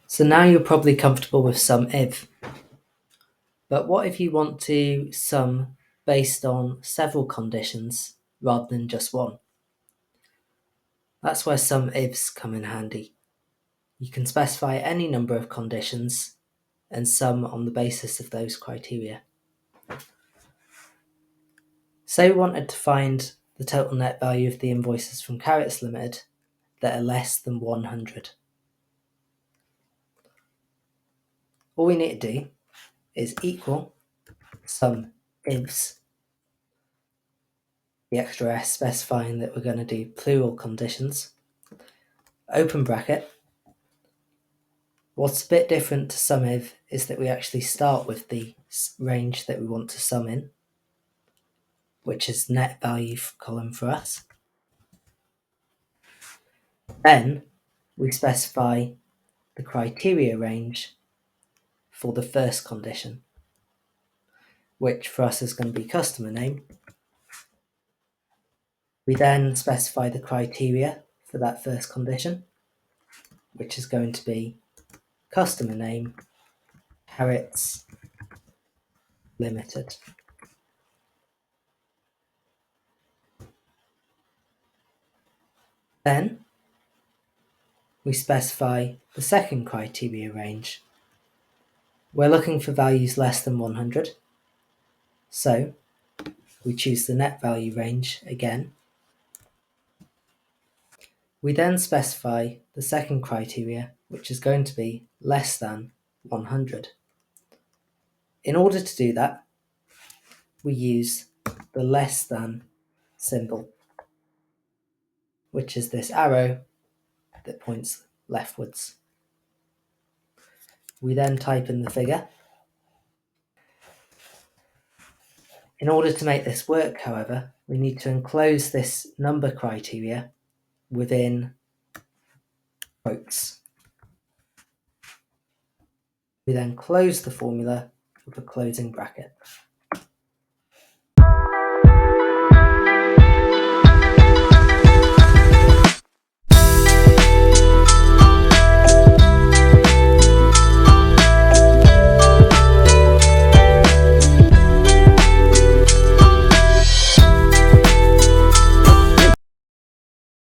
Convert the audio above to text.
So now you're probably comfortable with SUMIF. But what if you want to sum based on several conditions rather than just one? That's where SUMIFS come in handy. You can specify any number of conditions and sum on the basis of those criteria. Say we wanted to find the total net value of the invoices from Carrots Limited that are less than 100. All we need to do is equal SUMIFS, the extra S specifying that we're going to do plural conditions, open bracket. What's a bit different to SUMIF is that we actually start with the range that we want to sum in, which is net value column for us. Then we specify the criteria range for the first condition, which for us is going to be customer name. We then specify the criteria for that first condition, which is going to be customer name, Carrots Limited. Then we specify the second criteria range. We're looking for values less than 100, so we choose the net value range again. We then specify the second criteria, which is going to be less than 100. In order to do that, we use the less than symbol, which is this arrow that points leftwards. We then type in the figure. In order to make this work, however, we need to enclose this number criteria within quotes. We then close the formula with a closing bracket.